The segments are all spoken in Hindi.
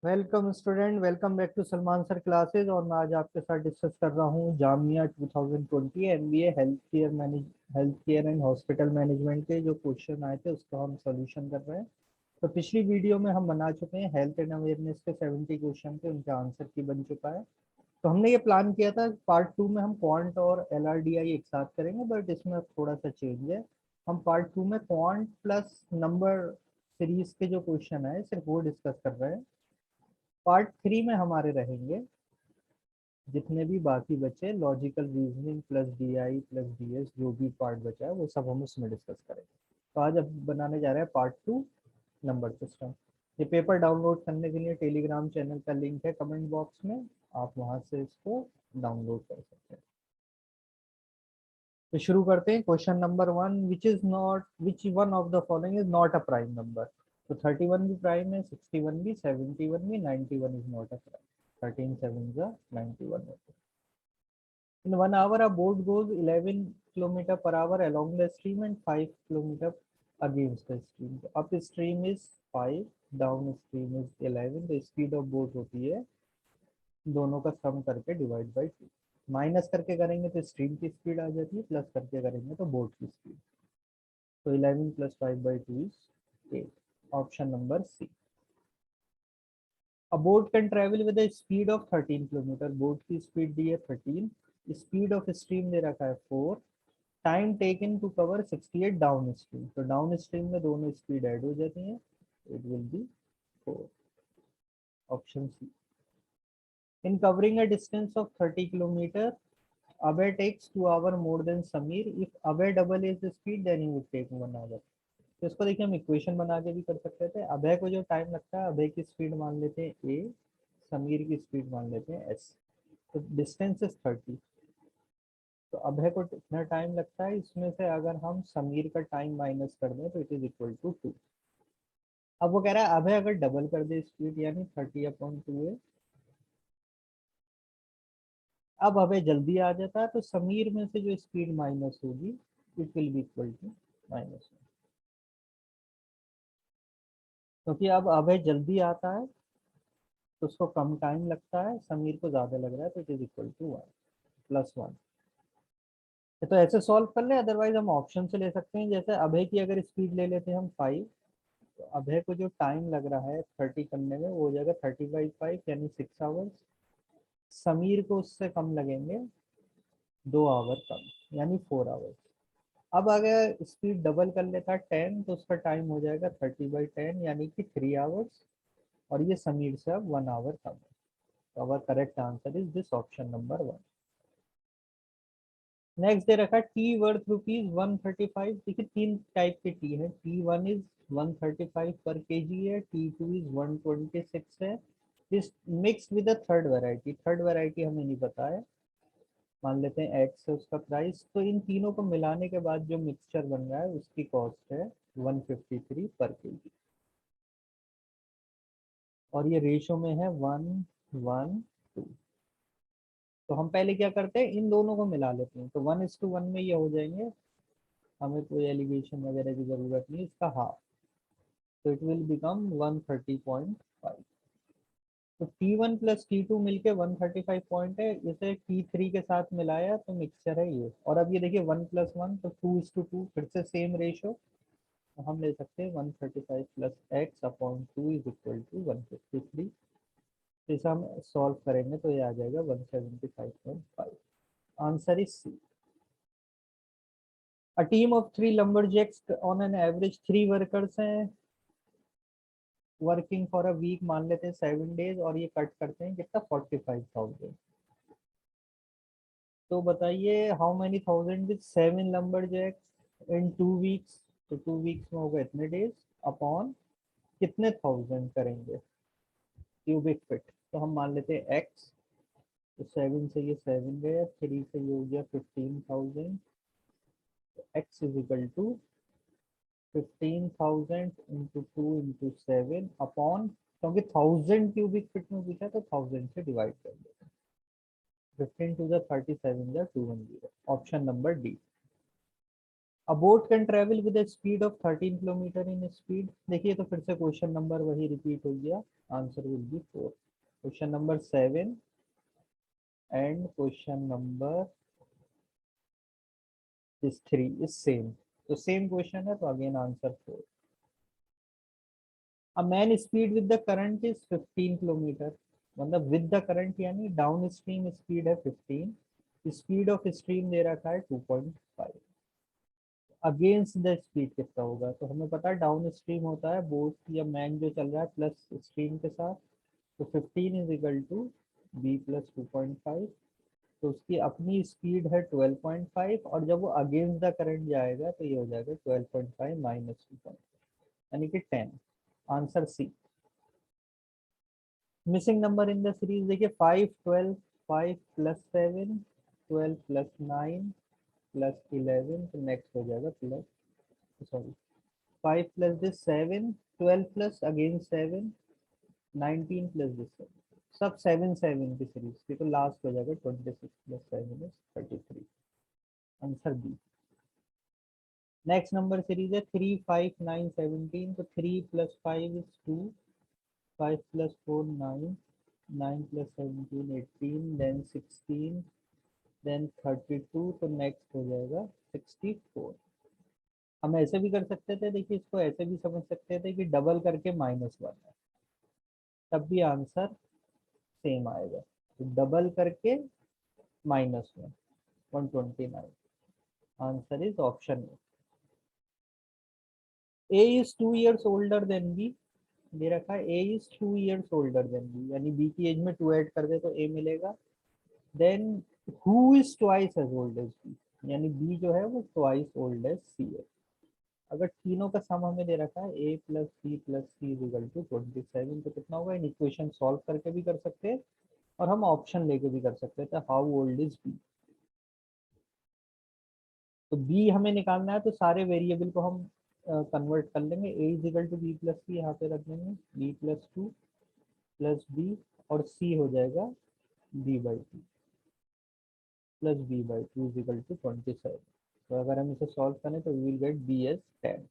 Welcome student, welcome back to Salman sir classes. और मैं आज आपके साथ डिस्कस कर रहा हूँ Jamia 2020 MBA health care and hospital management के जो क्वेश्चन आए थे उसका हम सॉल्यूशन कर रहे हैं। तो पिछली वीडियो में हम बना चुके हैं हेल्थ एंड अवेयरनेस के 70 क्वेश्चन थे, उनका आंसर की बन चुका है। तो हमने ये प्लान किया था पार्ट 2 में हम क्वांट और एलआरडीआई एक साथ करेंगे, बट इसमें अब थोड़ा सा चेंज है। हम पार्ट 2 में क्वांट प्लस नंबर सीरीज के जो क्वेश्चन है सिर्फ वो डिस्कस कर रहे हैं। पार्ट 3 में हमारे रहेंगे जितने भी बाकी बचे logical reasoning plus DI plus DS, जो भी पार्ट बचा है वो सब हम उसमें डिस्कस करेंगे। तो आज अब बनाने जा रहे हैं पार्ट 2, नंबर सिस्टम। ये पेपर डाउनलोड करने के लिए टेलीग्राम चैनल का लिंक है कमेंट बॉक्स में, आप वहां से इसको डाउनलोड कर सकते हैं। तो शुरू करते हैं। Question number 1, which one of the following is not a prime number. तो 31 भी प्राइम है, 61 भी, 71 भी, 91 इज नॉट अ प्राइम। 13 7 जा 91 होता है। In 1 hour, a boat goes 11 kilometer per hour along the stream and 5 kilometer against the stream. So upstream is 5, downstream is 11. The speed of boat होती है दोनों का सम करके डिवाइड बाई 2। माइनस करके करेंगे तो स्ट्रीम की स्पीड आ जाती है, प्लस करके करेंगे तो बोट की स्पीड। तो 11 plus 5/2 is 8। Option number C. A boat can travel with a speed of 13 kilometre. Boat की स्पीड दी है 13, स्पीड ऑफ स्ट्रीम दे रखा है 4, time taken to cover 68 down stream. तो डाउन स्ट्रीम में दोनों स्पीड ऐड हो जाती हैं, it will be 4। Option C. In covering a distance of 30 kilometre, Abhay takes 2 hour more than Samir. If Abhay double is the speed, then he would take 1 hour. तो इसको देखिए हम इक्वेशन बना के भी कर सकते थे। अभय को जो टाइम लगता है, अभय की स्पीड मान लेते हैं ए, समीर की स्पीड मान लेते हैं एस। तो डिस्टेंस इज 30, तो अभय को कितना टाइम लगता है, इसमें से अगर हम समीर का टाइम माइनस कर दें तो इट इज इक्वल टू 2। अब वो कह रहा है अभय अगर डबल कर दे स्पीड, यानी 30/2 है। अब अभय जल्दी आ जाता है तो समीर में से जो स्पीड माइनस होगी it will be equal to -1। क्योंकि अब अभय जल्दी आता है तो उसको कम टाइम लगता है, समीर को ज्यादा लग रहा है, तो इट इज इक्वल टू 1 +1। तो ऐसे सॉल्व कर ले, अदरवाइज हम ऑप्शन से ले सकते हैं। जैसे अभय की अगर स्पीड ले लेते हैं हम 5, तो अभय को जो टाइम लग रहा है 30 करने में वो हो जाएगा 30/5 यानी 6 आवर्स। समीर को उससे कम लगेंगे, 2 आवर कम, यानी 4 आवर्स। अब अगर स्पीड डबल कर लेता 10, तो उसका टाइम हो जाएगा 30/10 यानी कि 3 आवर्स। और ये समीर से अब 1 आवर कम है। तो our correct answer is this, option number 1। Next दे रखा टी वर्थ ₹135। देखिए तीन टाइप के टी है। T1 इज 135 पर केजी है, T2 इज 126 है। This mix with the third variety. Third variety हमें नहीं पता है, मान लेते हैं एक्स है उसका प्राइस। तो इन तीनों को मिलाने के बाद जो मिक्सचर बन रहा है उसकी कॉस्ट है 153 पर केजी, और ये रेशो में है 1:1:2। तो हम पहले क्या करते हैं, इन दोनों को मिला लेते हैं, तो 1:1 में ये हो जाएंगे। हमें कोई एलिगेशन वगैरह की जरूरत नहीं, इसका हाफ। तो इट विल बिकम 130.5। तो T1 प्लस T2 मिलके 135 पॉइंट है। इसे T3 के साथ मिलाया तो मिक्सचर है ये। और अब ये देखिए 1+1 तो 2:2, फिर से सेम रेशो। तो हम ले सकते हैं 135 plus X upon 2 is equal to 153। तो इसे हम सॉल्व करेंगे तो ये आ जाएगा 175.5। Answer is C. A team of 3 lumberjacks on an average 3 workers हैं वर्किंग फॉर अ वीक, मान लेते हैं 7 डेज, और ये कट करते हैं कितना 45,000। तो बताइए how many thousand with 7 lumberjacks in 2 weeks. तो 2 वीक्स में होगा इतने डेज अपॉन कितने थाउजेंड करेंगे क्यूबिक फिट। तो हम मान लेते हैं एक्स। तो 7 से ये 7 गया, 3 से ये हो गया 15,000। X is equal to 15,000 into 2 into 7 upon, क्योंकि 1000 क्यूबिक फिट में पूछा तो 1000 से डिवाइड कर देते हैं। 15 टू द 37 जा 210। Option number D. A boat can travel with a speed of 13 kilometre in speed. देखिए तो फिर से क्वेश्चन नंबर वही रिपीट हो गया, answer will be 4। Question number 7 and question number is 3 is same, तो सेम क्वेश्चन है, तो again answer 4। A man speed with the current is 15 kilometre, मतलब विद द करंट यानी डाउन स्ट्रीम स्पीड है 15, स्पीड ऑफ स्ट्रीम दे रखा है 2.5, अगेंस्ट द स्पीड कितना होगा। तो हमें पता है डाउन स्ट्रीम होता है बोट या मैन जो चल रहा है प्लस स्ट्रीम के साथ, तो 15 is equal to B plus 2.5, तो उसकी अपनी स्पीड है 12.5, और जब वो अगेंस्ट द करंट जाएगा तो ये हो जाएगा 12.5 माइनस 2, यानी कि 10। Answer C. Missing number in the series देखिए 5, 12, 5 प्लस 7, 12 प्लस 9 प्लस 11, तो नेक्स्ट हो जाएगा plus, sorry 5 plus this 7, 12 plus again 7, 19 plus this 7, सब 7 7 की सीरीज थी, तो लास्ट हो जाएगा 26 plus 7 is 33। Answer B. Next number series है 3, 5, 9, 17, तो 3 plus 5 is 2, 5 plus 4 9, 9 plus 17 18, then 16, then 32, तो नेक्स्ट हो जाएगा 64। हम ऐसे भी कर सकते थे, देखिए इसको ऐसे भी समझ सकते थे कि डबल करके -1 है, तब भी आंसर सेम आएगा। तो डबल करके -1, 129। Answer is option A is 2 years older than B, दे रखा है A is 2 years older than B, यानी बी की एज में 2 ऐड कर दे तो ए मिलेगा। Then who is twice as old as B, यानी बी जो है वो ट्वाइस ओल्ड एज सी है। अगर तीनों का सम हमें दे रखा है A plus C is equal to 27, तो कितना होगा, इन इक्वेशन सॉल्व करके भी कर सकते हैं और हम ऑप्शन लेके भी कर सकते थे, हाउ ओल्ड इज बी। तो बी हमें निकालना है, तो सारे वेरिएबल को हम कन्वर्ट कर लेंगे, A is equal to B plus C यहाँ पे रख देंगे, बी प्लस 2 प्लस बी, और सी हो जाएगा b/2 plus b/2 is equal to 27। तो अगर हम इसे सॉल्व करें तो we will get B as 10।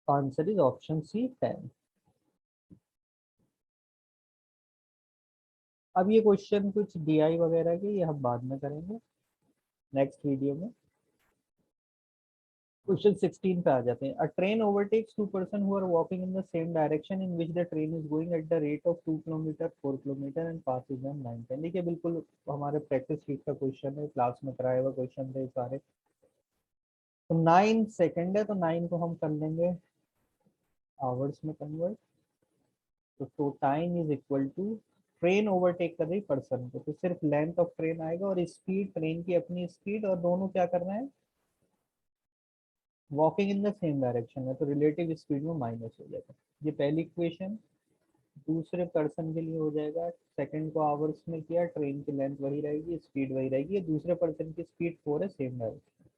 Answer is option C 10। अब ये क्वेश्चन कुछ डीआई वगैरह के, ये हम बाद में करेंगे नेक्स्ट वीडियो में। क्वेश्चन 16 पे आ जाते हैं। A train overtakes two person who are walking in the same direction in which the train is going at the rate of 2 kilometre 4 kilometre and passes them 9 10। देखिए बिल्कुल हमारे प्रैक्टिस शीट का क्वेश्चन है, क्लास में कराया हुआ क्वेश्चन थे सारे। तो 9 सेकंड है, तो 9 को हम कर लेंगे आवर्स में कन्वर्ट, तो time is equal to, train overtake कर रही पर्सन को, तो सिर्फ लेंथ ऑफ ट्रेन आएगा और स्पीड ट्रेन की अपनी स्पीड, और दोनों क्या कर रहे हैं, walking in the same direction है, तो रिलेटिव स्पीड में माइनस हो जाएगा। ये पहली इक्वेशन। दूसरे पर्सन के लिए हो जाएगा, सेकंड को आवर्स में किया, ट्रेन की लेंथ वही रहेगी, स्पीड वही रहेगी, ये दूसरे पर्सन की स्पीड 4 है, सेम डायरेक्शन।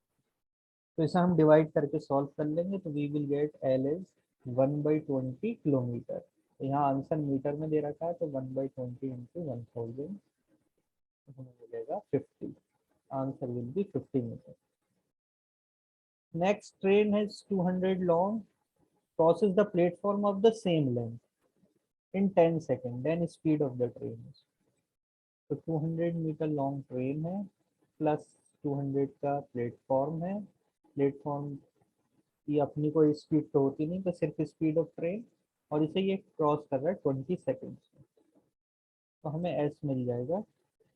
तो इसे हम डिवाइड करके सॉल्व कर लेंगे, तो we will get L is 1/20 kilometre. तो यहाँ आंसर मीटर में दे रखा है, तो 1/20 इंटू 1000 हमें मिलेगा 50। Answer will be 50 metre. Next, train है 200 long, crosses the platform of the same length in 10 seconds, then speed of the train is, तो 200 मीटर लॉन्ग ट्रेन है, प्लस 200 का प्लेटफॉर्म है, प्लेटफॉर्म की अपनी कोई स्पीड तो होती नहीं, तो सिर्फ स्पीड ऑफ ट्रेन, और इसे ये क्रॉस कर रहा है 20 सेकेंड्स में, तो हमें एस मिल जाएगा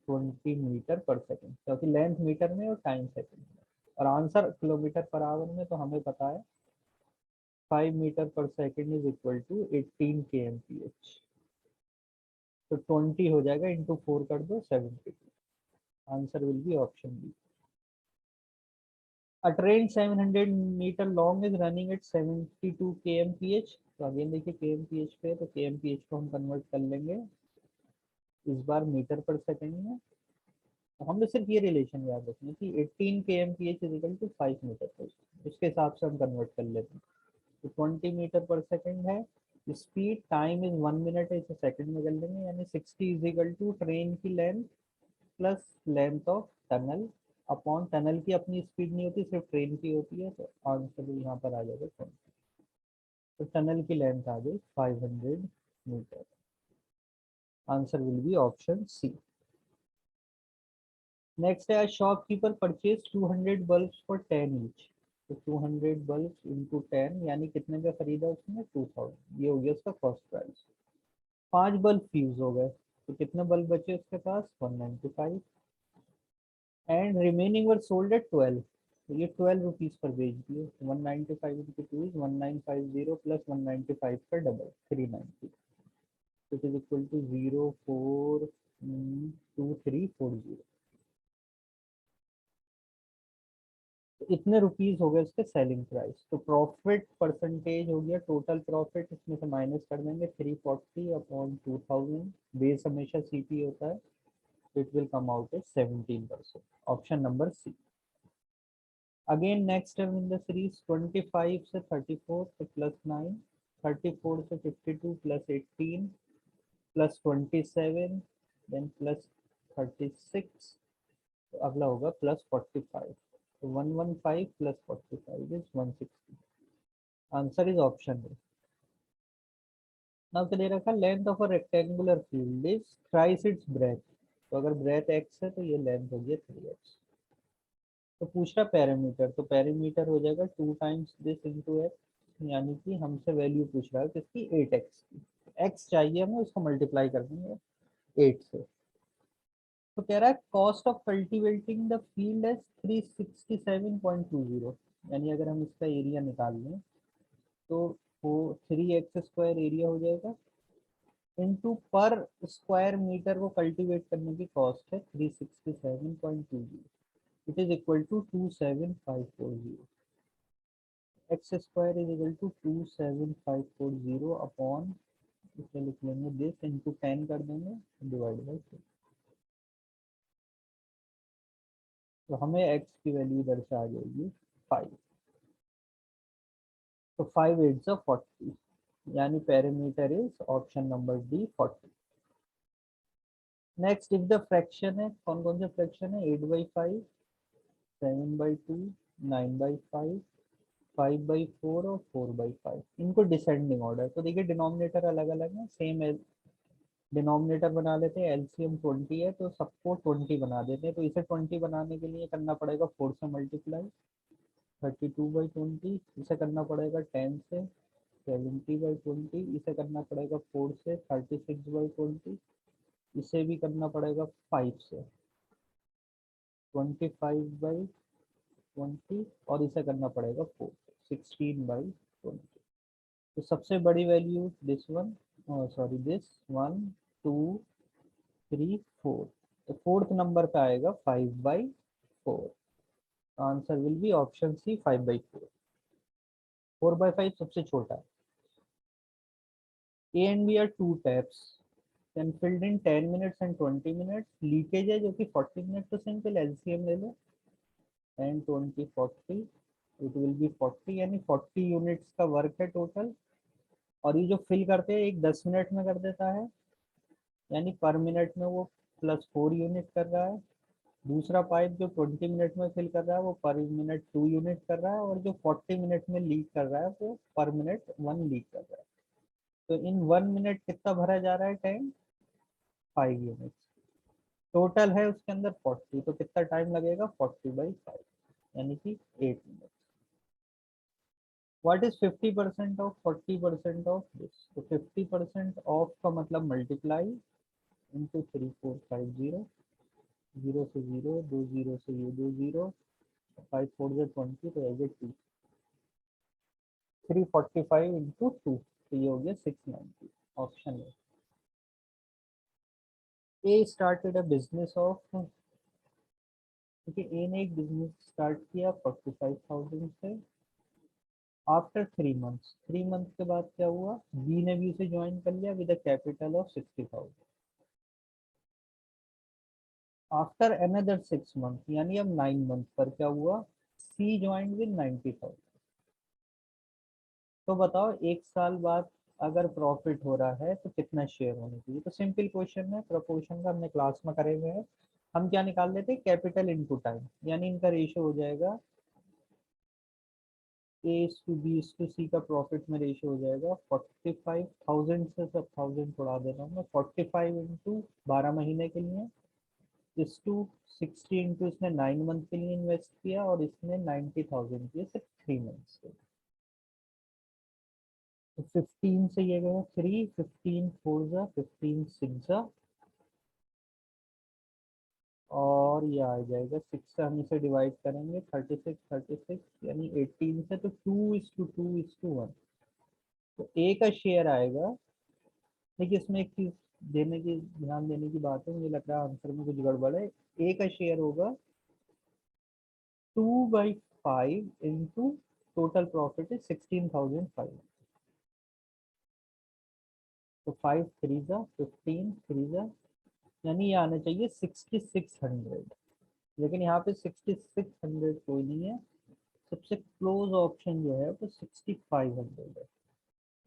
20 मीटर पर सेकेंड, क्योंकि लेंथ मीटर में और टाइम सेकेंड में, और आंसर किलोमीटर पर आवर में, तो हमें पता है 5 metre per second is equal to 18 kmph, तो 20 हो जाएगा, इंटू 4 कर दो 72। Answer will be option B. A train 700 metre long is running at 72 kmph, तो अगेन देखिए kmph पे, तो kmph को हम कन्वर्ट कर लेंगे इस बार मीटर पर सेकेंड में। तो हमें सिर्फ ये रिलेशन याद रखनी कि 18 kmph is equal to 5 metre per, उसके हिसाब से हम कन्वर्ट कर लेते हैं। तो 20 मीटर पर सेकेंड है, स्पीड टाइम इज 1 मिनट है, इसे सेकंड में कर लेंगे, यानी 60 इज इक्वल टू ट्रेन की length plus length of tunnel, upon tunnel की अपनी स्पीड नहीं होती, सिर्फ ट्रेन की होती है, तो आंसर यहाँ पर आ जाएगा 20। तो टनल की लेंथ आ गई 500 metre. Answer will be option C. Next है shopkeeper purchase 200 bulbs for 10 each. तो 200 बल्ब्स इंटू 10 यानी कितने का खरीदा उसने, 2000। ये हो गया उसका कॉस्ट प्राइस। 5 बल्ब फ्यूज हो गए, तो कितने बल्ब बचे उसके पास, 195। And remaining were sold at 12। तो ये 12 रुपीज पर बेच दिए। 195 इंटू टू इज 1950 प्लस 195 का double 390, it is equal to 0.42340। तो इतने रुपीज हो गए उसके सेलिंग प्राइस। तो प्रॉफिट परसेंटेज हो गया, टोटल प्रॉफिट इसमें से माइनस कर देंगे 340 अपॉन 2000। बेस हमेशा सीपी होता है, it will come out as 17%। Option number C. Again next term in the series 25 से 34 तो प्लस 9, 34 से 52 प्लस 18 प्लस 27 देन प्लस 36, तो अगला होगा प्लस 45। तो 115 plus 45 is 160। Answer is option A. Now तो दे रखा length of a rectangular field is thrice it's breath. तो अगर ब्रेथ x है तो ये लेंथ हो गया 3x। तो पूछ रहा पैरामीटर, तो पैरामीटर हो जाएगा 2 टाइम्स दिस इंटू एक्स, यानी कि हमसे वैल्यू पूछ रहा है किसकी, 8x की। x चाहिए हमें, उसको मल्टीप्लाई कर देंगे 8 से। तो कह रहा है cost of cultivating the field है 367.20, यानी अगर हम इसका एरिया निकाल लें तो वो 3x² एरिया हो जाएगा इनटू पर स्क्वायर मीटर को कल्टीवेट करने की कॉस्ट है 367.20, it is equal to 27540। X square is equal to 27540 upon, इसे लिख लेंगे दिस इंटू 10 कर देंगे डिवाइड बाई 2। तो हमें x की वैल्यू इधर से आ जाएगी 5। तो 5 8 जा 40, यानी parameter is option number D 40। Next if the fraction है, कौन कौन से फ्रैक्शन है, 8/5, 7/2, 9/5, 5/4 और 4/5। इनको डिसेंडिंग ऑर्डर, तो देखिए डिनोमिनेटर अलग अलग है, सेम डिनोमिनेटर बना लेते हैं। एलसीएम 20 है तो सबको 20 बना देते हैं। तो इसे 20 बनाने के लिए करना पड़ेगा 4 से मल्टीप्लाई, 32/20। इसे करना पड़ेगा 10 से, 70/20। इसे करना पड़ेगा 4 से, 36/20। इसे भी करना पड़ेगा 5 से, 25/20। और इसे करना पड़ेगा 4 से, 16/20। तो सबसे बड़ी value this one, sorry this 1 2 3 4। तो फोर्थ नंबर पे आएगा 5/4। Answer will be option C 5/4। 4/5 सबसे छोटा है। A and B are two taps can filled in 10 minutes and 20 minutes. Leakage है जो कि 40 मिनट, तो सिंपल एलसीएम ले लो, 10 20 40, इट विल बी 40, यानी 40 यूनिट्स का वर्क है टोटल। और ये जो फिल करते हैं एक 10 मिनट में कर देता है, यानी पर मिनट में वो +4 यूनिट कर रहा है। दूसरा पाइप जो 20 मिनट में फिल कर रहा है वो पर मिनट 2 यूनिट कर रहा है, और जो 40 मिनट में लीक कर रहा है वो पर मिनट 1 लीक कर रहा है। तो इन 1 मिनट कितना भरा जा रहा है टैंक, 5 यूनिट। टोटल है उसके अंदर 40, तो कितना टाइम लगेगा, 40/5, यानी कि 8 minute. What is 50% of 40% of this. तो 50% ऑफ का मतलब मल्टीप्लाई इंटू 3450, 0 से 0, 2 0 से ये 2 0, 5 4 से 20, तो एज ए 2, 345 इंटू 2, तो ये हो गया 690। Option A started a business of, क्योंकि ए ने एक बिजनेस स्टार्ट किया 45,000 से। आफ्टर 3 मंथ्स, 3 मंथ के बाद क्या हुआ, बी ने भी उसे ज्वाइन कर लिया with a capital of 60,000। After another 6 month, यानी अब 9 मंथ पर क्या हुआ, सी ज्वाइन विद 90,000। तो बताओ एक साल बाद अगर प्रॉफिट हो रहा है तो कितना शेयर होने चाहिए। तो सिंपल क्वेश्चन है, प्रोपोर्शन का हमने क्लास में करे हुए हैं। हम क्या निकाल लेते हैं, कैपिटल इनटू टाइम, यानी इनका रेशियो हो जाएगा A/B/C का प्रॉफिट में रेशियो हो जाएगा 45,000 से सब 1000 उड़ा दे रहा हूँ मैं, 45 इंटू 12 महीने के लिए इस टू 60 इंटू इसने 9 मंथ के लिए इन्वेस्ट किया और इसने 90,000 किए सिर्फ 3 मंथ्स के। तो 15 से ये गया 3, 15 4 जा 15 6 जा, और ये आ जाएगा 6 से हम इसे डिवाइड करेंगे 36 36, यानी 18 से, तो 2:2:1। तो ए का शेयर आएगा। देखिए इसमें एक चीज ध्यान देने की बात है, मुझे लग रहा है आंसर में कुछ गड़बड़ है। ए का शेयर होगा 2/5 इंटू टोटल प्रॉफिट है 16,500, तो 5 3 जा 15 3 जा, यानी ये आना चाहिए 6600, लेकिन यहाँ पे 6600 कोई नहीं है। सबसे क्लोज ऑप्शन जो है वो 6500 है।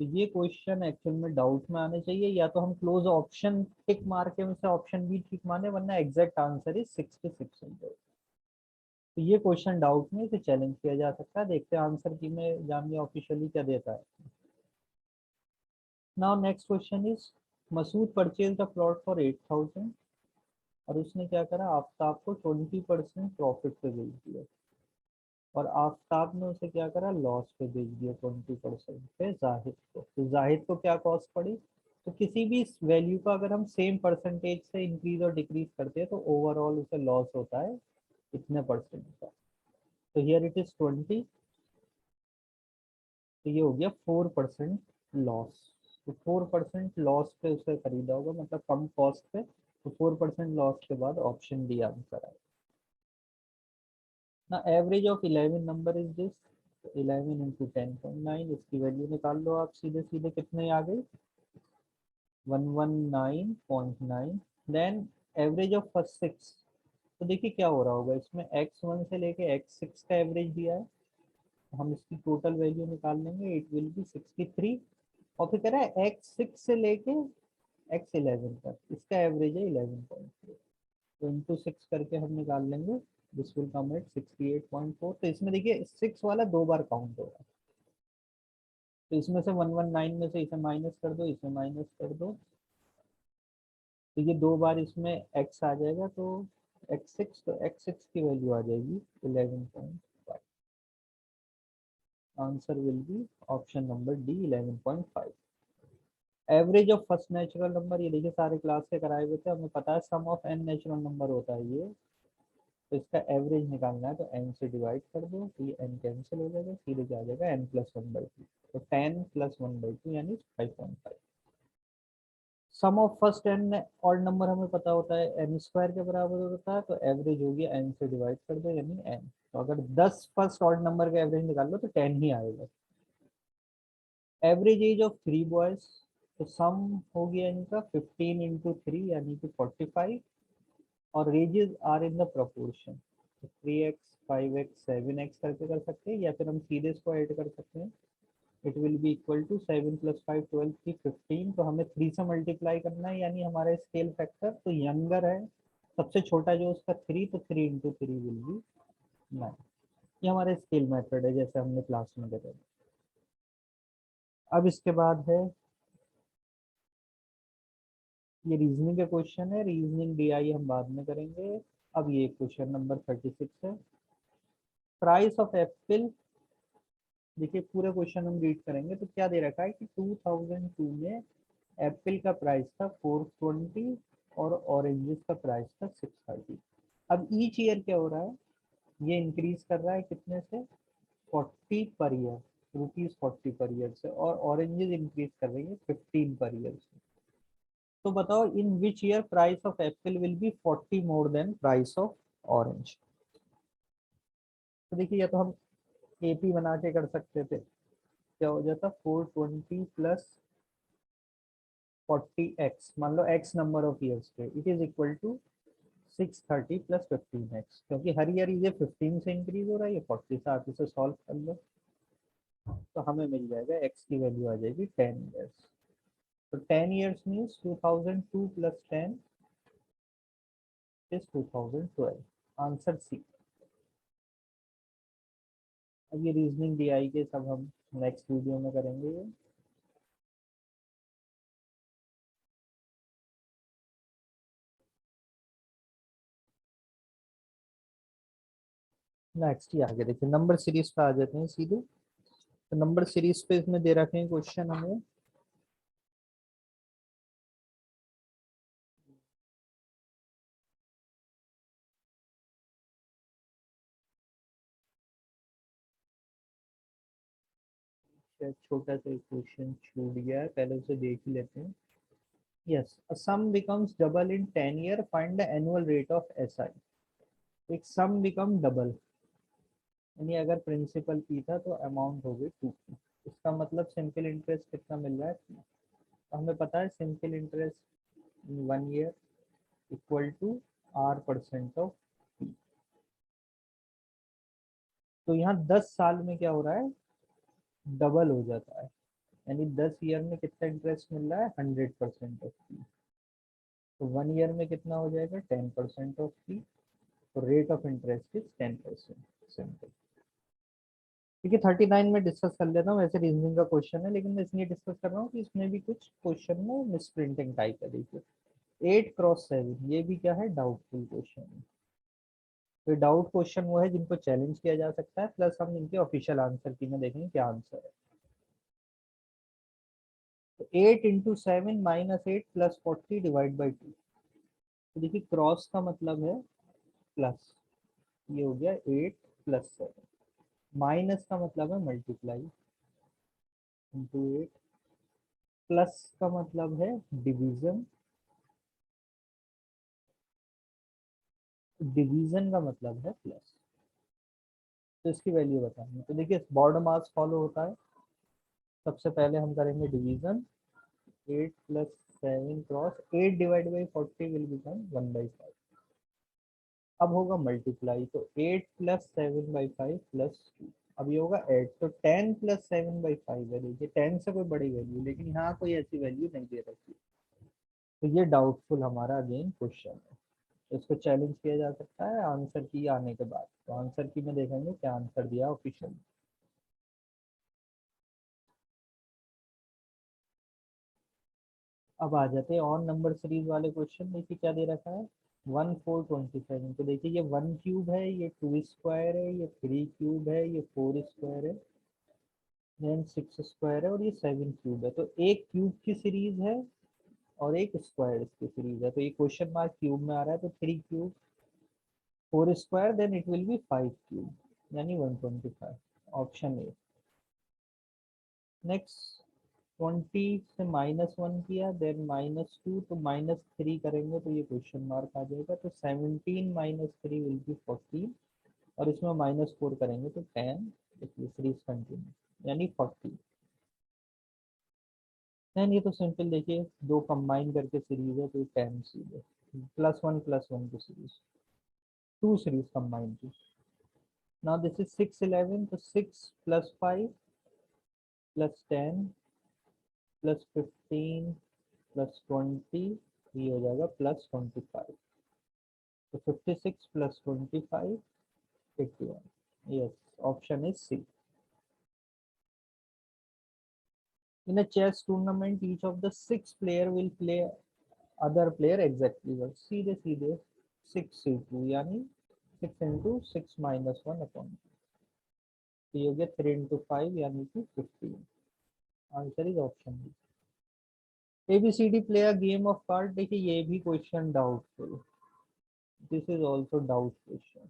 तो ये क्वेश्चन एक्चुअल में डाउट में आने चाहिए, या तो हम क्लोज ऑप्शन टिक मार के में से ऑप्शन बी ठीक माने, वरना एग्जैक्ट आंसर इज 6600। तो ये क्वेश्चन डाउट में, इसे चैलेंज किया जा सकता है। देखते हैं आंसर की में जामिया ऑफिशियली क्या देता है। Now next question is, Masood purchase the plot for 8,000 और उसने क्या करा, आफ्ताब को 20% प्रॉफिट पे बेच दिया, और आफ्ताब ने उसे क्या करा, लॉस पे बेच दिया 20% पे जाहिद को। तो जाहिद को क्या कॉस्ट पड़ी, तो किसी भी वैल्यू का अगर हम सेम परसेंटेज से इंक्रीज और डिक्रीज करते हैं तो ओवरऑल उसे लॉस होता है इतने परसेंट का। तो हियर इट इज 20, तो ये हो गया 4% लॉस। तो 4% लॉस पे उसे खरीदा होगा, मतलब कम कॉस्ट पे, तो 4% लॉस के बाद ऑप्शन डी आंसर है ना। Average of 11 number is this, 11 into 10.9, इसकी वैल्यू निकाल लो आप सीधे सीधे, कितने आ गई 119.9। देन एवरेज ऑफ फर्स्ट 6, तो देखिए क्या हो रहा होगा इसमें, x1 से लेके x6 का एवरेज दिया है, हम इसकी टोटल वैल्यू निकाल लेंगे, इट विल बी 63। और फिर कह रहा है x6 से लेके x11 तक, इसका एवरेज है 11.3, तो इंटू 6 करके हम निकाल लेंगे, दिस विल कम एट 68.4। तो इसमें देखिए 6 वाला 2 बार काउंट होगा, तो इसमें से 119 में से इसे माइनस कर दो, इसे माइनस कर दो, तो ये 2 बार इसमें x आ जाएगा, तो x6, तो x6 की वैल्यू आ जाएगी 11.5। Answer will be option number D 11.5। Average of first natural number, ये देखिए सारे क्लास के कराए हुए थे, हमें पता है सम ऑफ n नेचुरल नंबर होता है ये, तो इसका एवरेज निकालना है, तो n से डिवाइड कर दो, तो ये n कैंसिल हो जाएगा, सीधे क्या आ जाएगा n+1/2, तो 10+1/2 यानी 5.5। Sum of first n odd number हमें पता होता है n स्क्वायर के बराबर होता है, तो एवरेज हो गया n से डिवाइड कर दो यानी n। तो अगर 10 फर्स्ट ऑड नंबर का एवरेज निकाल लो तो 10 ही आएगा। एवरेज एज ऑफ 3 बॉयज, तो सम हो गया इनका 15 इंटू 3 यानी कि 45, और ratios are in the proportion, तो 3x 5x 7x करके कर सकते हैं, या फिर हम सीधे इसको ऐड कर सकते हैं। It will be equal to 7+5 12 की 15, तो हमें 3 से मल्टीप्लाई करना है, यानी हमारा स्केल फैक्टर तो यंगर है, सबसे छोटा जो उसका 3, तो 3 इंटू 3 विल बी 9। ये हमारा स्केल मेथड है जैसे हमने क्लास में करा। अब इसके बाद है ये रीजनिंग का क्वेश्चन है, रीजनिंग डीआई हम बाद में करेंगे। अब ये क्वेश्चन नंबर 36 है, प्राइस ऑफ एप्पल। देखिए पूरे क्वेश्चन हम रीड करेंगे, तो क्या दे रखा है कि 2002 में एप्पल का प्राइस था 420 और ऑरेंजेस का प्राइस था 630। अब ईच ईयर क्या हो रहा है, ये इंक्रीज कर रहा है कितने से, 40 पर ईयर, ₹40 पर ईयर से, और ऑरेंजेस इंक्रीज कर रही है 15 पर ईयर से। तो बताओ in which year price of apple will be 40 more than price of orange. तो देखिए या तो हम एपी बना के कर सकते थे, क्या हो जाता 420 प्लस 40x, मान लो x नंबर ऑफ ईयर्स पे, it is equal to 630 plus 15x, क्योंकि हर ईयर ये 15 से इंक्रीज हो रहा है, ये 40 से, आप इसे सॉल्व कर लो तो हमें मिल जाएगा x की वैल्यू आ जाएगी 10 ईयर्स। तो 10 years means 2002 plus 10 is 2012। Answer C. अब ये रीजनिंग डीआई के सब हम नेक्स्ट वीडियो में करेंगे। नेक्स्ट ही आगे देखिए, नंबर सीरीज पे आ जाते हैं सीधे। तो नंबर सीरीज पे इसमें दे रखे हैं क्वेश्चन हमें। शायद छोटा सा क्वेश्चन छूट गया है, पहले उसे देख ही लेते हैं। Yes, a some becomes double in 10 year, find the annual rate of SI. एक सम बिकम डबल, यानी अगर प्रिंसिपल पी था तो अमाउंट हो गई 2 इसका मतलब सिंपल इंटरेस्ट कितना मिल रहा है। तो हमें पता है simple interest in 1 year equal to R% of. तो यहाँ 10 साल में क्या हो रहा है, डबल हो जाता है, यानी 10 ईयर में कितना इंटरेस्ट मिल रहा है, 100% ऑफ फी। तो 1 ईयर में कितना हो जाएगा, 10% ऑफ फी। तो rate of interest is 10%। Simple. ठीक है, 39 में डिस्कस कर लेता हूँ। ऐसे रीजनिंग का क्वेश्चन है, लेकिन मैं इसलिए डिस्कस कर रहा हूँ कि इसमें भी कुछ क्वेश्चन में मिस प्रिंटिंग टाइप है। देखिए 8x7, ये भी क्या है, डाउटफुल क्वेश्चन है। तो डाउट क्वेश्चन वो है जिनको चैलेंज किया जा सकता है, प्लस हम इनके ऑफिशियल आंसर की में देखेंगे क्या आंसर है। तो 8 × 7 - 8 + 40 / 2। तो देखिए क्रॉस का मतलब है प्लस, ये हो गया 8 + 7। माइनस का मतलब है मल्टीप्लाई इंटू 8। प्लस का मतलब है डिवीजन, डिवीजन का मतलब है प्लस। तो इसकी वैल्यू बताएंगे। तो देखिए बॉर्डर मास फॉलो होता है। सबसे पहले हम करेंगे डिवीजन। 8 + 7 cross 8 / 40 will become 1/5। अब होगा मल्टीप्लाई, तो 8 + 7/5 + 2। अब ये होगा ऐड, तो 10 + 7/5 है। देखिए 10 से कोई बड़ी वैल्यू, लेकिन यहाँ कोई ऐसी वैल्यू नहीं दे रखी। तो ये डाउटफुल हमारा अगेन क्वेश्चन है। तो इसको चैलेंज किया जा सकता है आंसर की आने के बाद। तो आंसर की में देखेंगे क्या आंसर दिया ऑफिशियल। अब आ जाते हैं और नंबर सीरीज वाले क्वेश्चन। देखिए क्या दे रखा है, 1 4 27। तो देखिए ये 1 क्यूब है, ये 2 स्क्वायर है, ये 3 क्यूब है, ये 4 स्क्वायर है, देन 6 स्क्वायर है, और ये 7 क्यूब है। तो एक क्यूब की सीरीज है और एक स्क्वायर की सीरीज है। तो ये क्वेश्चन मार्क क्यूब में आ रहा है, तो 3 cube 4 square, then it will be 5 cube, यानी 125। Option A. नेक्स्ट 20 से -1 किया, देन -2, तो -3 करेंगे तो ये क्वेश्चन मार्क आ जाएगा। तो 17 - 3 विल बी 14, और इसमें -4 करेंगे तो 10। इसलिए सीरीज कंटिन्यू, यानी 40। देन ये तो सिंपल, देखिए दो कंबाइन करके सीरीज है, तो 10 सीरीज +1 + 1 की सीरीज, 2 सीरीज कंबाइन की। नाउ दिस इज 6 11, तो 6 + 5 + 10 +15 +20, ये हो जाएगा +25। तो 56 + 25 51। Yes, option is C. In a chess tournament, each of the 6 player will play other player exactly what? सीधे सीधे 6 C2, यानी 6 × 6 - 1 तो ये हो गया 3 × 5, यानी कि 15। Answer is option B. ABCD play a game of card. देखिए ये भी question doubtful, this is also doubt question.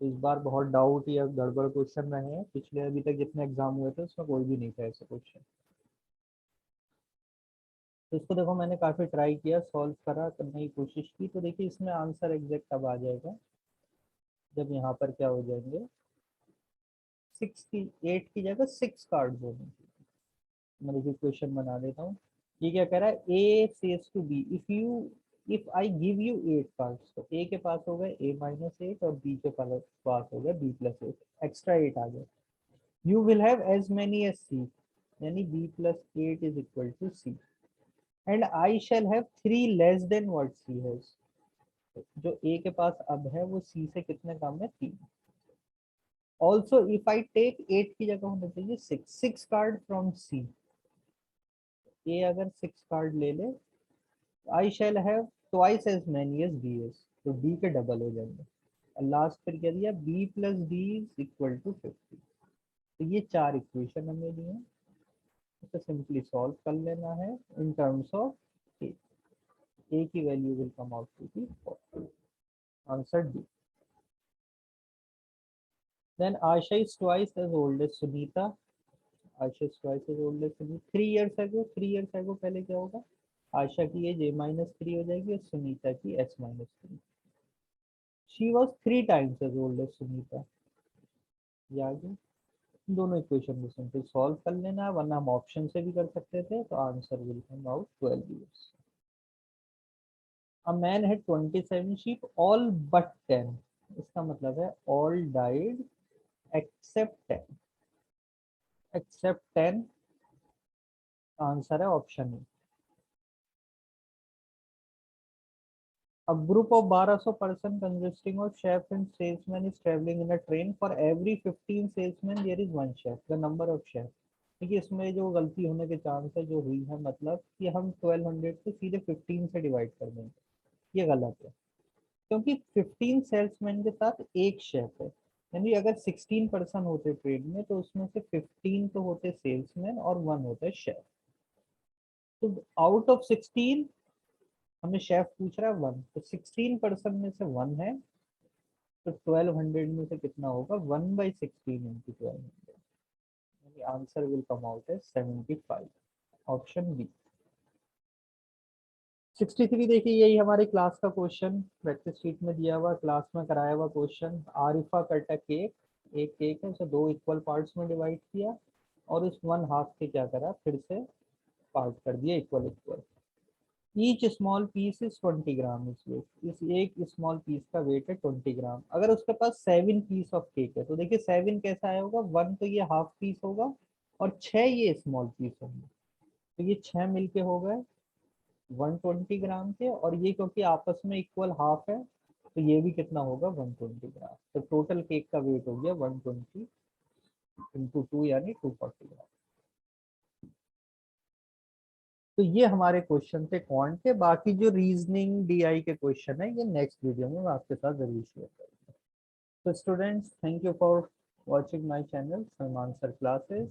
इस बार बहुत डाउट या गड़बड़ क्वेश्चन रहे हैं। पिछले अभी तक जितने एग्जाम हुए थे उसमें कोई भी नहीं था ऐसे क्वेश्चन। तो इसको देखो मैंने काफी ट्राई किया, सॉल्व करा, करने की कोशिश की। तो देखिए इसमें आंसर एग्जैक्ट अब आ जाएगा जब यहाँ पर क्या हो जाएंगे, 8 की जगह 6 कार्ड होंगे। मैं देखिए क्वेश्चन बना देता हूँ। ये क्या कह रहा है, A says to B, if I give you 8 cards, तो A के पास हो गए A - 8, और B के पास हो गया B+8, एक्स्ट्रा 8 आ गए। You will have as many as C, यानी B+8 is equal to C, and I shall have 3 less than what C has। जो ए के पास अब है वो सी से कितने कम है, 3। ऑल्सो इफ आई टेक 8 की जगह होना चाहिए 6 कार्ड फ्रॉम सी। ए अगर 6 कार्ड ले ले, I shall have twice as many as B's, तो डी के डबल हो जाएंगे। और लास्ट फिर क्या दिया, B plus D is equal to 50। तो ये 4 इक्वेशन हमें दिए, इसे सिंपली सॉल्व कर लेना है in terms of A. A की value will come out to be 40। Answer D. Then Asha is twice as old as Sunita. Asha is twice as old as Sunita. 3 years ago पहले क्या होगा, आशा की एज A-3 हो जाएगी और सुनीता की S-3। She was 3 times as old as Sunita. ये आ गया। दोनों इक्वेशन को सिंपल सॉल्व कर लेना है, वरना हम ऑप्शन से भी कर सकते थे। तो answer will come out 12 years। A man had 27 sheep, all but 10। इसका मतलब है all died except 10। except 10 answer है option A. A group of 1200 person consisting of chefs and salesmen is traveling in a train. For every 15 salesmen there is one chef. The number of chefs। देखिए इसमें जो गलती होने के चांस है जो हुई है, मतलब कि हम 1200 को सीधे 15 से डिवाइड कर देंगे, ये गलत है। क्योंकि 15 सेल्समैन के साथ एक शेफ है, यानी अगर 16 पर्सन होते ट्रेड में तो उसमें से 15 तो होते सेल्समैन और 1 होता है शेफ। तो आउट ऑफ 16 हमें शेफ पूछ रहा है 1, तो 16 पर्सन में से 1 है, तो 1200 में से कितना होगा, 1/16 इंटू 1200, यानी आंसर विल कम आउट है 75। Option B. 63 देखिए, यही हमारे क्लास का क्वेश्चन प्रैक्टिस शीट में दिया हुआ, क्लास में कराया हुआ क्वेश्चन। आरिफा कट अ केक, एक केक है उसे 2 इक्वल पार्ट्स में डिवाइड किया और उस 1/2 के क्या करा, फिर से पार्ट कर दिया equal equal. Each small piece is 20 gram is weight. इस एक स्मॉल पीस का वेट है 20 ग्राम। अगर उसके पास 7 पीस ऑफ केक है तो देखिए 7 कैसा आया होगा, 1 तो ये हाफ पीस होगा और 6 ये स्मॉल पीस होंगे, तो ये 6 मिलके हो गए 120 ग्राम के, और ये क्योंकि आपस में इक्वल हाफ है तो ये भी कितना होगा 120 ग्राम। तो टोटल केक का वेट हो गया 120 इंटू 2 यानी 240 ग्राम। तो ये हमारे क्वेश्चन थे क्वांट के। बाकी जो रीजनिंग डीआई के क्वेश्चन है ये नेक्स्ट वीडियो में मैं आपके साथ जरूर शेयर करूंगा। तो students, thank you for watching my channel Salman sir classes.